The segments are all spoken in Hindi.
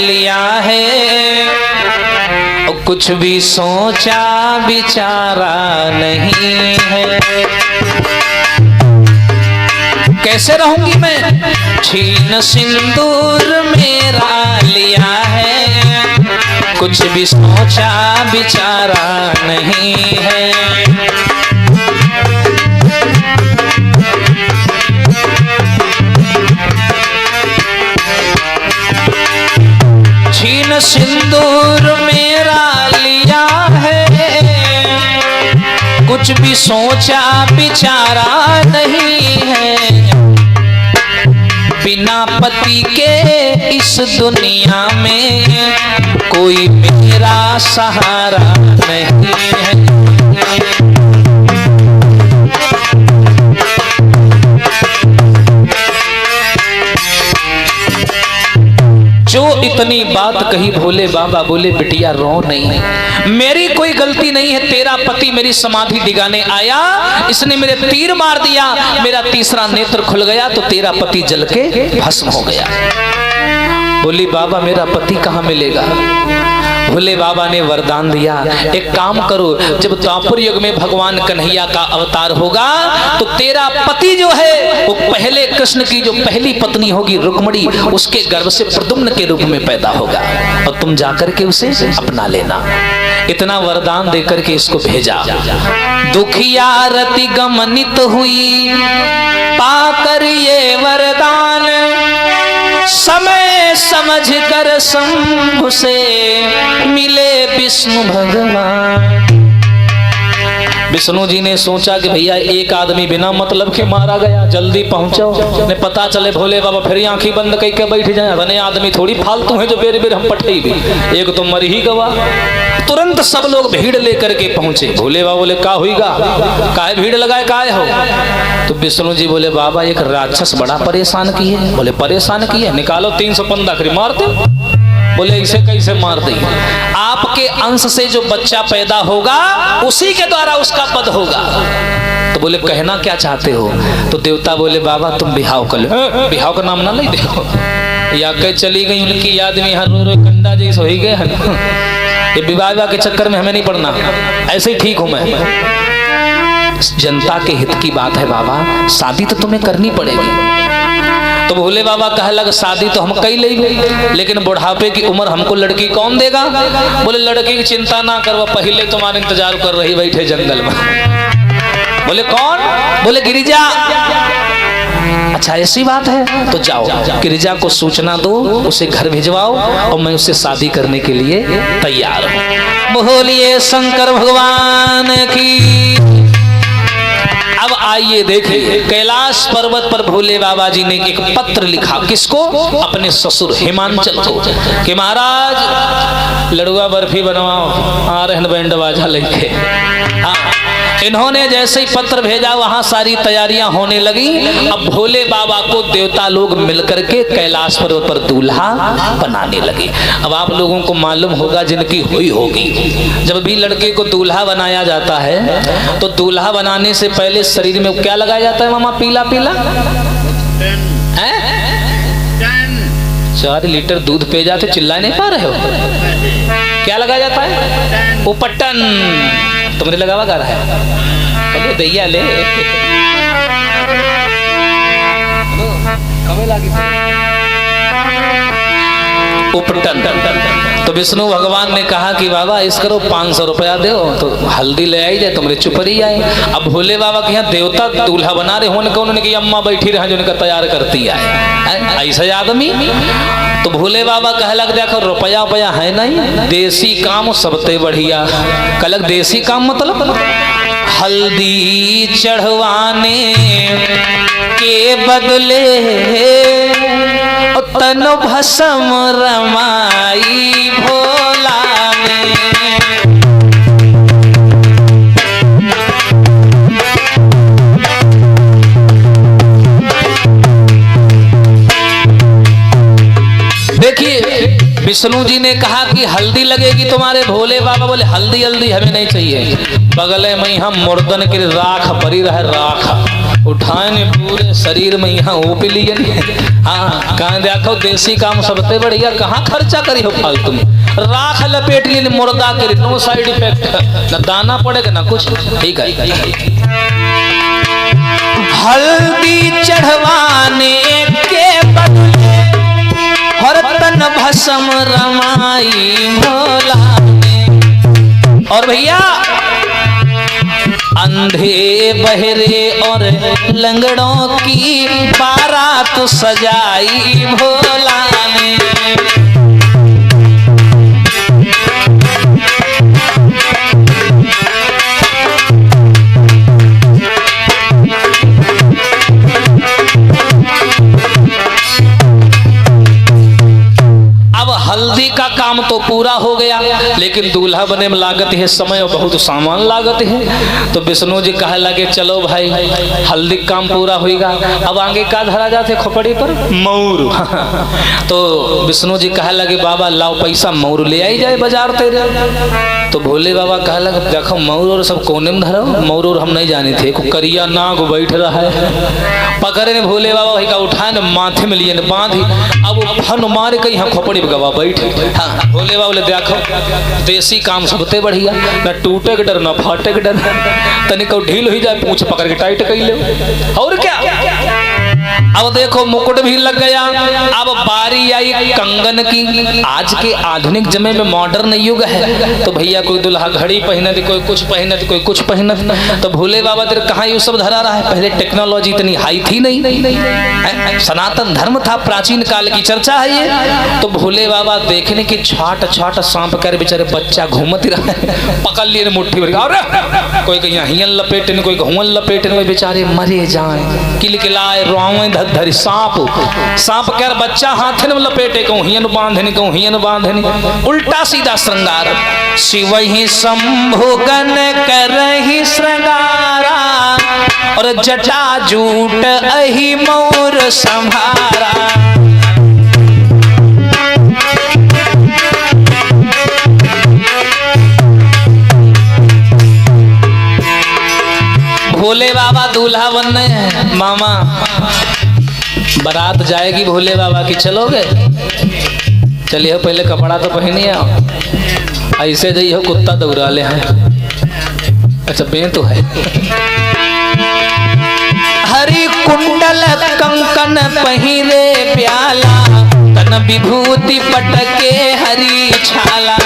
लिया है, कुछ भी सोचा विचारा नहीं है। कैसे रहूंगी मैं? छीन सिंदूर मेरा लिया है, कुछ भी सोचा विचारा नहीं है। छीन सिंदूर मेरा लिया है, कुछ भी सोचा विचारा नहीं है। बिना पति के इस दुनिया में कोई मेरा सहारा नहीं है। जो इतनी बात कही भोले बाबा बोले बिटिया रो नहीं, मेरी कोई गलती नहीं है। तेरा पति मेरी समाधि दिगाने आया, इसने मेरे तीर मार दिया, मेरा तीसरा नेत्र खुल गया तो तेरा पति जल के भस्म हो गया। बोली बाबा मेरा पति कहाँ मिलेगा? भोले बाबा ने वरदान दिया, एक काम करो, जब द्वापर युग में भगवान कन्हैया का अवतार होगा तो तेरा पति जो है वो पहले कृष्ण की जो पहली पत्नी होगी रुक्मणी, उसके गर्भ से प्रद्युम्न के रूप में पैदा होगा और तुम जाकर के उसे अपना लेना। इतना वरदान देकर के इसको भेजा। दुखिया रति गमनित हुई पाकर ये वरदान, समय समझ कर शंभु से मिले विष्णु भगवान। विष्णु जी ने सोचा कि भैया एक आदमी बिना मतलब के मारा गया, जल्दी पहुंचो, ने पता चले भोले बाबा फिर आंखें बंद करके बैठ जाए। बने आदमी थोड़ी फालतू है जो बेर बेर हम पठे भी, एक तो मर ही गवा। तुरंत सब लोग भीड़ लेकर के पहुंचे। भोले बाबा बोले का हुईगा, काहे भीड़ लगाए, काहे हो? तो विष्णु जी बोले बाबा एक राक्षस बड़ा परेशान की है। बोले परेशान की है, निकालो 315 खरी मारते। बोले इसे कैसे मार दी? आपके अंश से जो बच्चा पैदा होगा उसी के द्वारा उसका पद होगा। तो बोले कहना क्या चाहते हो? तो देवता बोले बाबा तुम बिहाव कर लो। बिहाव का नाम ना ले देखो, या कह चली गई उनकी याद में हर रो कंडा जैसे हो ही गए। ये विवाह के चक्कर में हमें नहीं पड़ना, ऐसे ही ठीक हूं मैं। जनता के हित की बात है बाबा, शादी तो तुम्हें करनी पड़ेगी। तो भोले बाबा कह लग शादी तो हम कई लेंगे, लेकिन बुढ़ापे की उम्र हमको लड़की कौन देगा? बोले लड़की की चिंता ना करो, पहले तुम्हारा इंतजार कर रही बैठे जंगल में। बोले कौन? बोले गिरिजा। अच्छा ऐसी बात है तो जाओ गिरिजा को सूचना दो, उसे घर भिजवाओ और मैं उससे शादी करने के लिए तैयार हूं। बोलिए शंकर भगवान की। अब आइए देखिए, कैलाश पर्वत पर भोले बाबा जी ने एक पत्र लिखा, किसको? अपने ससुर हिमांचल को, कि महाराज लड़ुआ बर्फी बनवाओ, आ रहे बैंड बाजा लेके। हाँ, इन्होंने जैसे ही पत्र भेजा वहां सारी तैयारियां होने लगी। अब भोले बाबा को देवता लोग मिलकर के कैलाश पर्वत पर दूल्हा बनाने लगे। अब आप लोगों को मालूम होगा जिनकी हुई होगी, जब भी लड़के को दूल्हा बनाया जाता है तो दूल्हा बनाने से पहले शरीर में क्या लगाया जाता है मामा? पीला पीला 4 लीटर दूध पे जाते, चिल्ला नहीं पा रहे हो? क्या लगाया जाता है? उपटन। तुमने लगावा गा रहा है? दैया ले उपटन। तो विष्णु भगवान ने कहा कि बाबा इस करो 500 रुपया दो तो हल्दी ले आई जाए, तुमरे चुपरी आए। अब भोले बाबा के यहाँ देवता दूल्हा बना रहे होने को, उन्होंने की अम्मा बैठी रहे जो उनका तैयार करती है ऐसा आदमी। तो भोले बाबा कहलक देखो रुपया उपया है नहीं, देसी काम सबसे बढ़िया। कहलक देसी काम मतलब हल्दी चढ़वाने के बदले तन भस्म रमाई भोला ने। देखिए विष्णु जी ने कहा कि हल्दी लगेगी तुम्हारे। भोले बाबा बोले हल्दी हल्दी हमें नहीं चाहिए, बगले में हम मुर्दन के राख परी रहे, राख उठाए ने पूरे शरीर में यहाँ ओप लिए। हाँ कहाँ देखो देसी काम सबसे बढ़िया, कहाँ खर्चा करी हो फालतू में, राख लपेट लिए मुर्दा के, नो साइड इफेक्ट, न दाना पड़ेगा ना कुछ। ठीक है। हल्दी चढ़वाने के बदले हर तन भस्म रमाई भोला ने। और भैया अंधे बहरे और लंगड़ों की बारात सजाई भोला ने। हल्दी का काम तो पूरा हो गया, लेकिन दूल्हा बने में लागत है समय और बहुत सामान लागत है। तो विष्णु जी कहे लगे चलो भाई हल्दी काम पूरा होगा, अब आगे का धरा जाते खोपड़ी पर मौर। तो विष्णु जी कहे लगे बाबा लाओ पैसा मौर ले आई जाए बाजार तेरे। तो भोले बाबा कहे लगे देखो मौर और सब कोने में धरो, मौर और हम नहीं जाने थे, करिया नाग बैठ रहा है। पकड़े ने भोले बाबा वही का उठाए न माथे में लिए न बांधी, अब फन मारे कहीं हम खोपड़ी में गवा बैठे। हाँ भोले बाबा देखो देसी काम सबसे बढ़िया, न टूटे के डर न फाटे के डर, तनिक ढील हो जाए पूछ पकड़ के टाइट कर ले। और क्या अब देखो मुकुट भी लग गया। अब बारी आई कंगन की। आज के आधुनिक समय में मॉडर्न युग है, तो भैया कोई दुल्हा घड़ी पहनत, कोई कुछ पहनत, कोई कुछ पहनत। तो भोले बाबा तेरे कहाँ ये सब धरा रहा है, पहले टेक्नोलॉजी इतनी हाई थी नहीं, सनातन धर्म था, प्राचीन काल की चर्चा है ये। तो भोले बाबा देखने की छाट छाट सांप कर बेचारे बच्चा घूमत रहा है, पकड़ लिए मुट्ठी भर, कोई कहीं हियन लपेटन, कोई घुवन लपेटन, बेचारे मरे जाए। किलकिलाए रोवे धरी सांप सांप कर बच्चा हाथ में लपेटे, कहूं हियन बांधने, कहूं हियन बांधने, उल्टा सीधा श्रृंगार। शिव ही शंभु गण करहि श्रृंगारा, और जटा जूट अहि मोर संभारा। भोले बाबा दूल्हा बनने हैं। मामा बारात जाएगी भोले बाबा की, चलोगे? चलिए पहले कपड़ा तो पहनिए, ऐसे जाइए कुत्ता दौड़ा ले हैं। अच्छा बे तो है। हरि कुंडल कंकन पहिरे प्याला, तन विभूति पटके हरि छाला।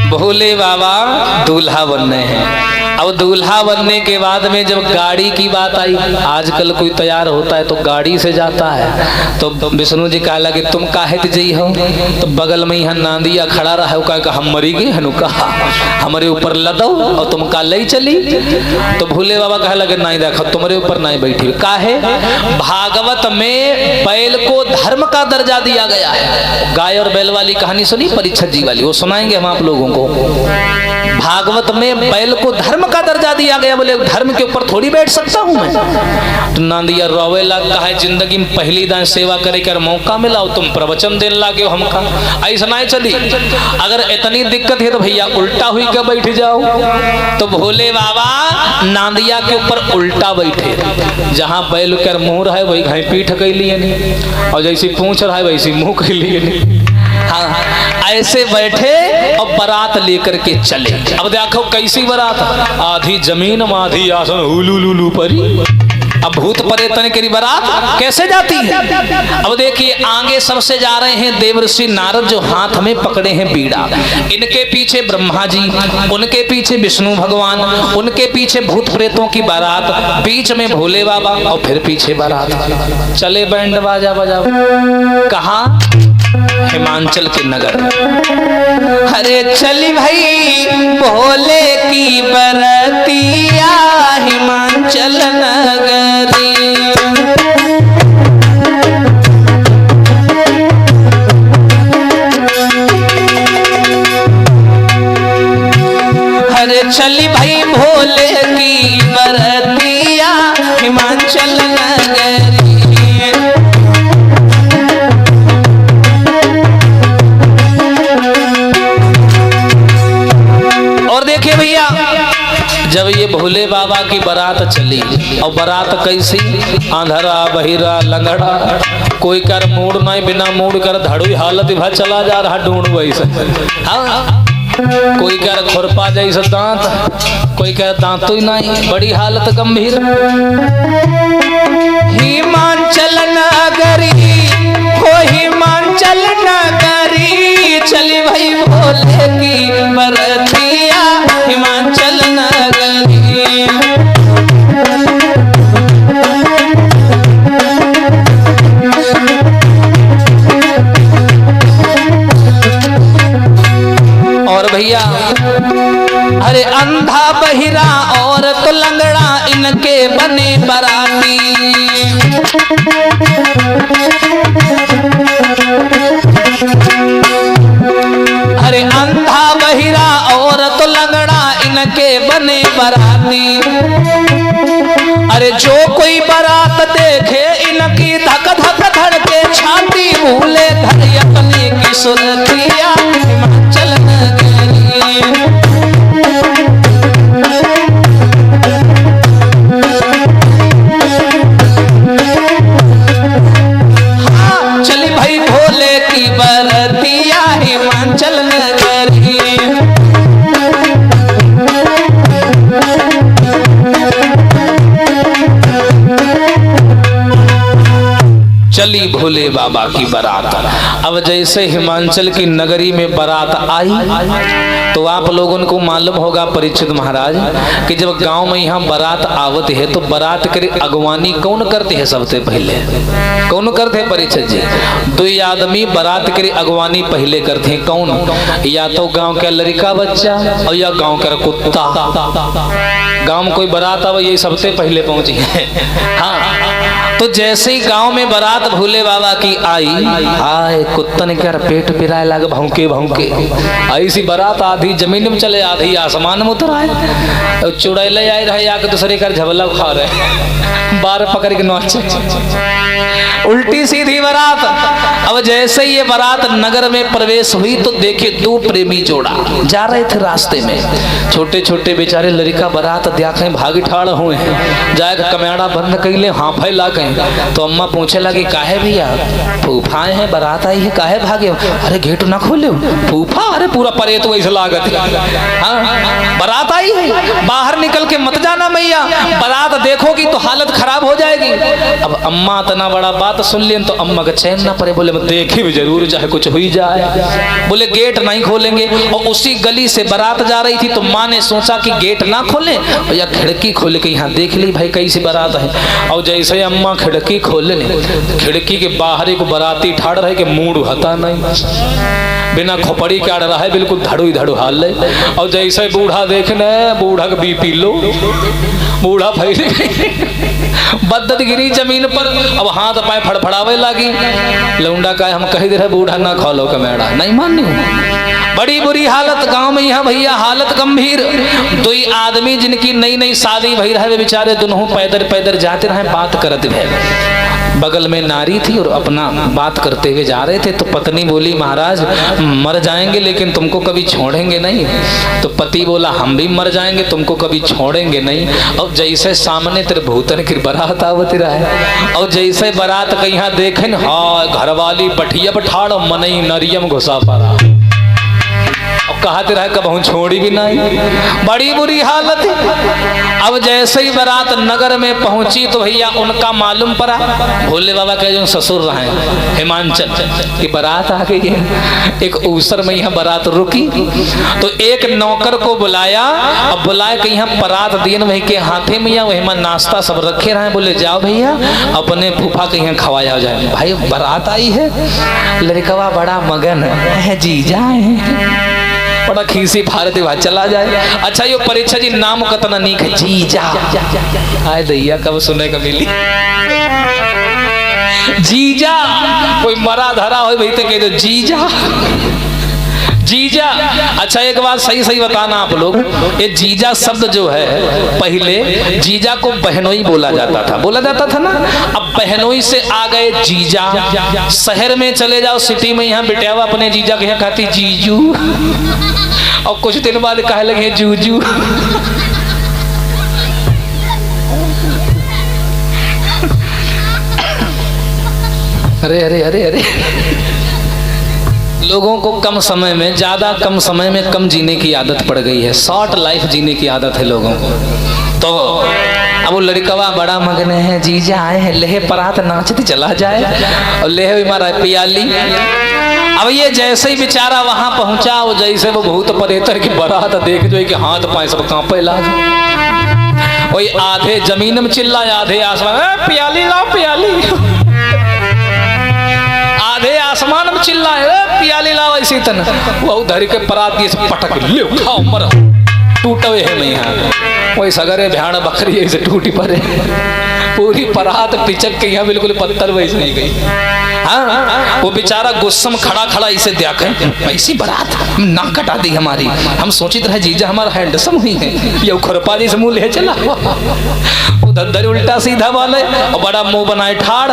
भोले बाबा दूल्हा बनने हैं। अब दूल्हा बनने के बाद में जब गाड़ी की बात आई, आजकल कोई तैयार होता है तो गाड़ी से जाता है। तो विष्णु जी कहा लगे तुम काहे जी हो, तो बगल में यहाँ नांदिया खड़ा रहा है, कहा हम मरी गए हनु, कहा हमारे ऊपर लदो और तुम का ले चली। तो भोले बाबा कहा लगे नहीं देखो तुम्हारे ऊपर नहीं बैठी, काहे? भागवत में बैल को धर्म का दर्जा दिया गया है। गाय और बैल वाली कहानी सुनी परीक्षित जी वाली, वो सुनाएंगे हम आप लोगों को। भागवत में बैल को धर्म का दर्जा दिया गया, बोले धर्म के ऊपर थोड़ी बैठ सकता हूं मैं। तो नांदिया रोवेला, कहा जिंदगी में पहली दान सेवा करे कर मौका मिला और तुम प्रवचन देने लागे हो हमका, ऐसा नहीं चली। अगर इतनी दिक्कत है तो भैया उल्टा हुई के बैठ जाओ। तो भोले बाबा नांदिया के ऊपर उल्टा बैठे, जहां बैल कर मुंह रहा है वही घाई पीठ कैलिए नहीं, और जैसी पूछ रहा है वैसी मुंह कैलिए नहीं। हाँ ऐसे बैठे और बारात लेकर के चले। अब देखो कैसी बारात, आधी जमीन आधी आसन, हुलुलुलु परी। अब भूत प्रेतन की बारात कैसे जाती है? अब देखिए आगे सबसे जा रहे हैं देवर्षि नारद, जो हाथ में पकड़े हैं बीड़ा। इनके पीछे ब्रह्मा जी, उनके पीछे विष्णु भगवान, उनके पीछे भूत प्रेतों की बारात, बीच में भोले बाबा और फिर पीछे बारात। चले बैंड बाजा बजाओ। कहाँ? हिमाचल के नगर। अरे चली भाई भोले की बरतिया हिमाचल नगरी। अरे चली भाई भोले की बरतिया हिमाचल नगरी। भोले बाबा की बारात चली। और बारात कैसी? आंधरा बहिरा लंगड़ा, कोई कर मूड नहीं, बिना मूड कर धड़ुई हालत भा चला जा रहा ढूंढ वैसे। हाँ, कोई कह खुरपा जैसा दांत, कोई कह दांत ही नहीं, बड़ी हालत गंभीर। हिमाचल नगरी हो हिमाचल नगरी, चली भाई भोले की बरतिया हिमाचल नगरी। और भैया अरे अंधा बहिरा और तो लंगड़ा इनके बने बराती। अरे अंधा बहिरा और तो लंगड़ा इनके बने बराती। अरे जो कोई बारात देखे इनकी धक धक धड़के छाती, भूले घर अपने की सुरतिया हिमाचल नगरी। हाँ चली भाई भोले की बरतिया हिमाचल नगरी। चली भोले बाबा की बारात। अब जैसे हिमाचल की नगरी में बारात आई तो आप लोगों को मालूम होगा परीक्षित महाराज कि जब गांव में यहाँ बारात आवत है तो बारात के अगवानी कौन करते हैं? सबसे पहले कौन करते हैं परीक्षित जी? दो आदमी बारात के अगवानी पहले करते हैं। कौन? या तो गांव का लड़का बच्चा और या गांव का कुत्ता। गांव में कोई बारात आवे ये सबसे पहले पहुंची है। हाँ, तो जैसे ही गांव में बारात भोले बाबा की आई, हाय कुत्ता ने क्या पेट पिराए लगे भौंके भौंके। ऐसी बारात आधी जमीन में चले आधी आसमान में उतर आए, चुड़ैले आए रहे आके दूसरे का झबला खा रहे, बार पकड़ के नोचे, उल्टी सीधी बारात। अब जैसे ये बारात नगर में प्रवेश हुई तो देखिए दो प्रेमी जोड़ा जा रहे थे रास्ते में। छोटे छोटे बेचारे लड़का बारात देखे भागी ठाड़ हुए हैं, जाकर कमेड़ा बंद कैले हाफे ला गए। तो अम्मा पूछे लगी काहे भैया? फूफाए हैं बारात आई है, काहे भागे? अरे गेट ना खोले फूफा? अरे पूरा परे तो वैसे लागत। हाँ, बारात आई है, बाहर निकल के मत जाना मैया, बारात देखोगी तो हालत खराब हो जाएगी। अब अम्मा इतना बड़ा बात सुन ली तो अम्मा का चैन ना पड़े, बोले मैं देखी भी जरूर चाहे कुछ हुई जाए। बोले गेट नहीं खोलेंगे। और उसी गली से बारात जा रही थी तो माँ ने सोचा कि गेट ना खोले या खिड़की खोल के यहाँ देख ली भाई कैसी बारात है। और जैसे अम्मा खिड़की खोले, खिड़की के बाहर एक बाराती ठाड़ रहे कि मूड हता नहीं, बिना खोपड़ी के आड़ रहा है, बिल्कुल धड़ू धड़ू हाल है। और जैसे बूढ़ा देखने, बूढ़ा का बीपी लो, बूढ़ा फैल बद्दत गिरी जमीन पर। अब हाथ पाए फड़फड़ावे लगी। लौंडा का हम कह दे रहे बूढ़ा ना खोलो कमेड़ा, नहीं माननी हूँ। बड़ी बुरी हालत गांव में यहाँ भैया, हालत गंभीर। दो आदमी जिनकी नई नई शादी भई रहे बेचारे दोनों पैदल पैदल जाते रहे, बात करते रहे। बगल में नारी थी और अपना बात करते हुए जा रहे थे। तो पत्नी बोली महाराज मर जाएंगे लेकिन तुमको कभी छोड़ेंगे नहीं। तो पति बोला हम भी मर जाएंगे तुमको कभी छोड़ेंगे नहीं। और जैसे सामने तेरे भूतन की बारात आवती रहे और जैसे बारात कहीं देखे न, हाँ घरवाली बठिया बठाड़ मनई नरियम घुसा पड़ा। कहते रहे कब हूँ छोड़ी भी नहीं, बड़ी बुरी हालत। अब जैसे ही बारात नगर में पहुंची तो भैया उनका मालूम पड़ा भोले बाबा के जो ससुर रहे हिमाचल की बारात आ गई है। एक अवसर में यहाँ बारात रुकी तो एक नौकर को बुलाया। अब बुलाए के यहाँ परात दियन वही के हाथे में या वही में नाश्ता सब रखे रहे। बोले जाओ भैया अपने फूफा के यहाँ खवाया जाए। भाई बारात आई है, लड़कवा बड़ा मगन है, जी जाए बड़ा खीसी भारत बात चला जाए। अच्छा ये परीक्षा जी नाम कतना नीक है, जीजा। आए दैया कब सुने का मिली जीजा। कोई मरा धरा हो भाई तो कह दो जीजा जीजा। अच्छा एक बात सही सही बताना आप लोग, ये जीजा शब्द जो है पहले जीजा को बहनोई बोला जाता था ना। अब बहनोई से आ गए जीजा। शहर में चले जाओ सिटी में, यहाँ बिटियावा अपने जीजा के यहाँ कहती जीजू और कुछ दिन बाद कहे लगे जूजू। अरे अरे अरे अरे, लोगों को कम समय में, ज्यादा कम समय में कम जीने की आदत पड़ गई है। शॉर्ट लाइफ जीने की आदत है लोगों को। तो अब वो लड़कवा बड़ा मगन है, जीजा आए हैं, लेह परात नाचते चला जाए और लेह मारा पियाली। अब ये जैसे ही बेचारा वहां पहुंचा, वो जैसे वो भूत परेतर की बारात देख जो कि हाथ पाए सब कांपे लाज। वही आधे जमीन में चिल्लाए, आधे आसमान, पियाली लाओ पियाली। आधे आसमान में चिल्लाए, पियाली लाओ। इसी तरह वो धरी के परात की पटक ले खाओ मरो, टूटे है नहीं यहाँ। वही सगरे भ्याण बकरी ऐसे टूटी पड़े, पूरी परात पिचक के यहाँ बिल्कुल पत्थर वैसे नहीं गई। हाँ, वो बेचारा गुस्सम खड़ा खड़ा इसे देखे, ऐसी बारात ना कटा दी हमारी। हम सोचित रहे जीजा हमारा हैंडसम हुई है, ये खुरपा जी से मुंह ले चला। उधर उल्टा सीधा वाले और बड़ा मुंह बनाए ठाड़।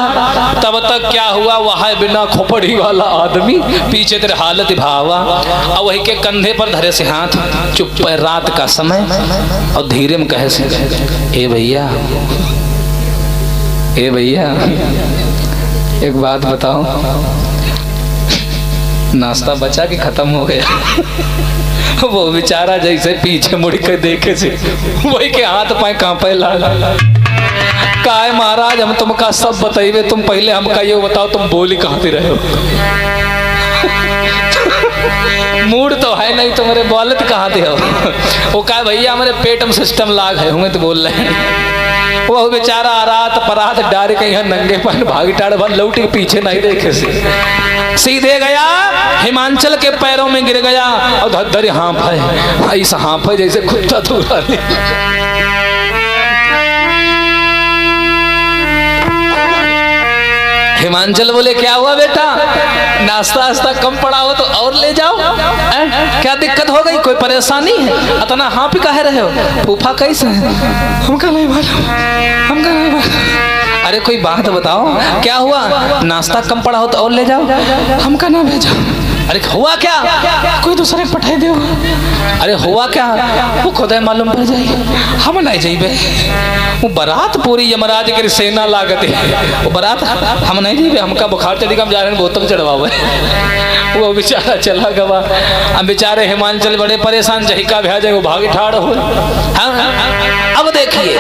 तब तक क्या हुआ, वहां बिना खोपड़ी वाला आदमी पीछे तेरे हालत भावा और वही के कंधे पर धरे से हाथ, चुप रात का समय, और धीरे में कहे से, ए भैया ए भैया एक बात बताओ, नाश्ता बचा कि खत्म हो गया? वो बेचारा जैसे पीछे मुड़ के देखे से वही के हाथ पाए कांपे लाल। काय महाराज, हम तुमका सब बताइए, तुम पहले हमका ये बताओ तुम बोली कहाँ पे रहे हो? मूड तो है नहीं, तुम्हारे बोलत कहाँ थे हो? वो कहा भैया हमारे पेट में सिस्टम लाग है, हमें तो बोल रहे हैं। वो बेचारा रात परात डार के यहाँ नंगे पर भागी टाड़ भर लौटी पीछे नहीं देखे से सीधे गया, हिमांचल के पैरों में गिर गया और धर हाँफ है, ऐसा हाँफ है जैसे कुत्ता दूरा ले। हिमांचल बोले क्या हुआ बेटा, नाश्ता वास्ता कम पड़ा हो तो और ले जाओ। क्या दिक्कत हो गई, कोई परेशानी है? अतना हाँ भी कह रहे हो? फूफा कैसे है? हमका नहीं मालूम, हमका नहीं मालूम। अरे कोई बात बताओ, क्या हुआ? नाश्ता कम पड़ा हो तो और ले जाओ, हमका ना भेजो। अरे हुआ क्या? कोई दूसरे पठाई दो। अरे हुआ क्या? वो खुद मालूम पड़ जाएगी, हम नहीं जाइबे। वो बारात पूरी यमराज की सेना लागत है, वो बारात हम नहीं जाइबे, हमका बुखार चढ़ी, हम जा रहे हैं बोतल चढ़वावे। वो बेचारा चला गवा। अब बेचारे हिमांचल बड़े परेशान, जहिका भ्या जाए वो भागी ठाड़ हो। अब देखिए,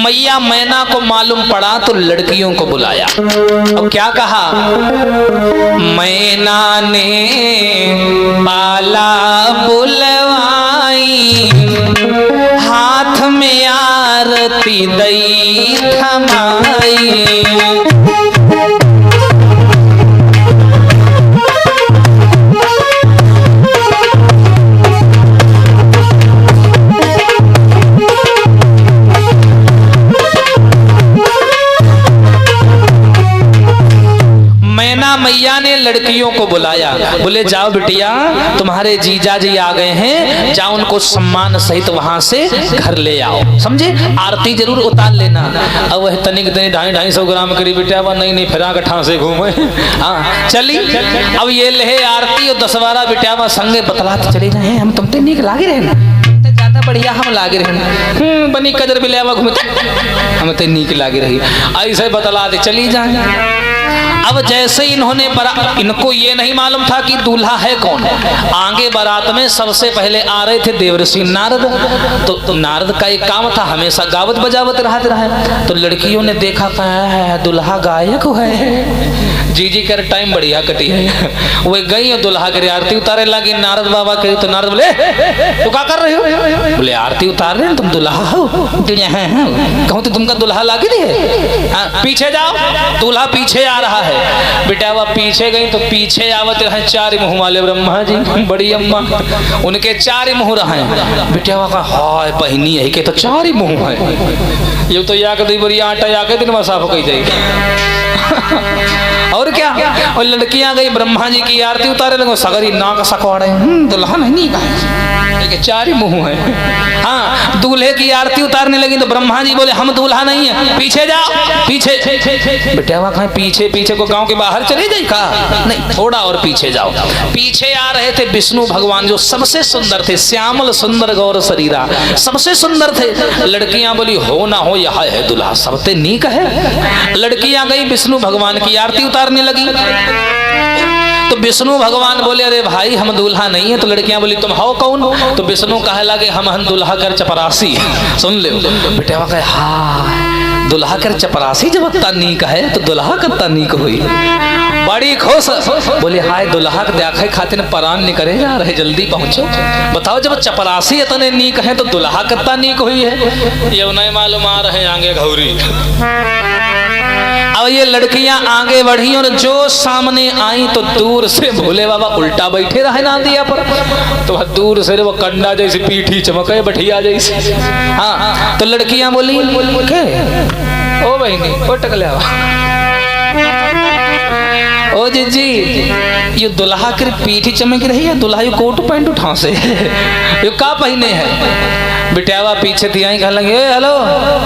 मैया मैना को मालूम पड़ा तो लड़कियों को बुलाया। अब क्या कहा? मैना ने पाला बुलवाई, हाथ में आरती दई थमाई। मैया ने लड़कियों को बुलाया, बोले जाओ बिटिया तुम्हारे जीजा जी आ गए हैं, जाओ उनको सम्मान सहित वहां से घर ले आओ। समझे? आरती जरूर उतार लेना। अब वह तनिक 250-250 ग्राम करीब बिटिया नहीं फिरा के ठासे घूमे। हाँ चली। अब ये ले आरती और 10-12 बिटिया संगे बतलाते चले जाए, हम तुमते नीक लागे रहे ना, ज्यादा बढ़िया हम लागे रहे, बनी कदर बिलियावा घूमते हम ते नीक लागे रही, ऐसे बतलाते चली जाए। अब जैसे इन्होंने इनको ये नहीं मालूम था कि दूल्हा है कौन। आगे बारात में सबसे पहले आ रहे थे देवर्षि नारद। तो नारद का एक काम था, हमेशा गावत बजावत रहा। तो लड़कियों ने देखा, कहा दूल्हा गायक है, जी कर टाइम बढ़िया कटी है। वो गई और दूल्हा के आरती उतारे लगी। नारद बाबा कही तो नारद बोले तो क्या कर रहे हो? बोले आरती उतार रहे हैं, तुम दूल्हा हो? कहूँ तो तुमका दूल्हा लागे दिए, पीछे जाओ। दूल्हा पीछे आ रहा है। बेटा वह पीछे गई तो पीछे आवत रहे 4 मुँह वाले ब्रह्मा जी, बड़ी अम्मा, उनके 4 मुँह रहे। बेटा वह हाय पहनी है के तो 4 मुँह है, ये तो या के 2 बड़ी आटा या के दिन में साफ कही जाएगी। और क्या? और लड़कियां गई ब्रह्मा जी की आरती उतारे लगे, सगरी नाक सकवाड़े, दुल्हा नहीं कहा, चार ही मुंह है। हाँ, दूल्हे की आरती उतारने लगी तो ब्रह्मा जी बोले हम दूल्हा नहीं है, पीछे जाओ पीछे। बेटा वहां कहा पीछे पीछे को गांव के बाहर चले जाए का, नहीं थोड़ा और पीछे जाओ। पीछे आ रहे थे विष्णु भगवान जो सबसे सुंदर थे, श्यामल सुंदर गौर शरीरा, सबसे सुंदर थे। लड़कियां बोली हो ना हो यह है दूल्हा, सबसे नीक है। लड़कियां गई विष्णु भगवान की आरती उतारने लगी तो विष्णु भगवान बोले अरे भाई हम दूल्हा नहीं है। तो लड़कियां बोली तुम हो कौन? तो विष्णु कहे लगे हम दूल्हा कर चपरासी। सुन ले बेटे कहे हाँ दूल्हा कर चपरासी जब इतना नीक है तो दूल्हा कितना नीक हुई। बड़ी खुश बोले हाय दूल्हा देखे खातिर परान निकले जा रहे, जल्दी पहुंचो। बताओ जब चपरासी इतने नीक है तो दूल्हा कितना नीक हुई है। ये नहीं मालूम आ रहे आगे घौरी। अब ये लड़कियां आगे बढ़ी और जो सामने आई तो दूर से भोले बाबा उल्टा बैठे रहे नांदिया पर, तो दूर से वो कंडा जैसी पीठी चमके बठिया जैसी। हाँ तो लड़कियां बोली के ओ बहनी ओ टकले ओ जी ये दुल्हा की पीठी चमक रही है, दुल्हा कोट पैंट उठा से ये का पहने है। बिटियावा पीछे थी आई कह लगे हेलो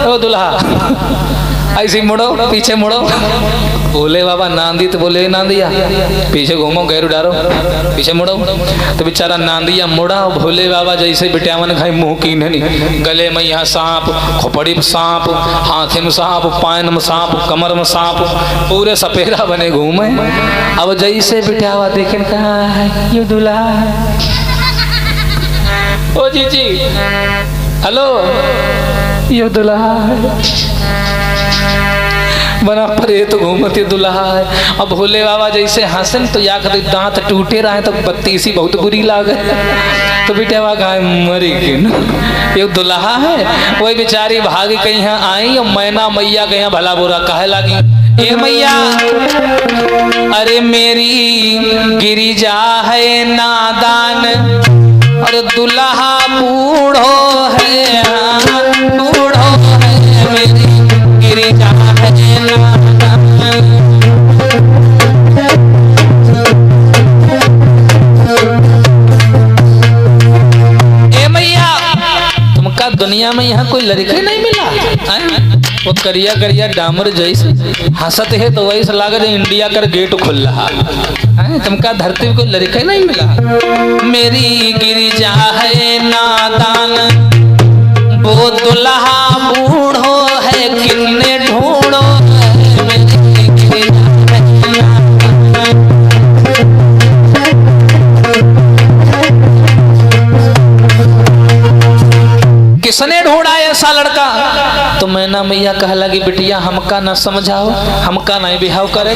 ओ दुल्हा ऐसे मुड़ो पीछे मुड़ो। बोले बाबा नांदी तो बोले नांदिया पीछे घूमो गैर डारो पीछे मुड़ो। तो बेचारा नांदिया मुड़ा। भोले बाबा जैसे बिटियावन खाई मुंह की नहीं, गले में यहाँ सांप, खोपड़ी में सांप, हाथी में सांप, पान में सांप, कमर में सांप, पूरे सपेरा बने घूमे। अब जैसे बिटियावा देखे कहा है ये दूल्हा ओ जी हेलो ये दूल्हा बना प्रेत घूमते दुल्हा है। अब भोले बाबा जैसे हंसन तो या कभी दांत टूटे रहे तो बत्ती सी बहुत बुरी लागे। तो बेटा गाय मरी ये दुल्हा है। वही बेचारी भाग कहीं आई और मैना मैया कहीं भला बुरा कहे लगी ए मैया अरे मेरी गिरिजा है नादान और दुल्हा बूढ़ो है, बूढ़ो है मेरी गिरिजा है नादान। ए मैया तुमका दुनिया में यहाँ कोई लड़के नहीं मिला? वो करिया करिया डामर जैसे हंसत है तो वैसे लागत इंडिया कर गेट खुल रहा है। तुमका धरती में कोई लड़का नहीं मिला। मेरी गिरिजा है नादान वो दुल्हा बूढ़ो है किन्ने ढूंढो। किसने ढूंढा ऐसा लड़का? तो मैना मैया कह लगी बिटिया हमका न समझाओ, हमका नहीं बिहाव करे।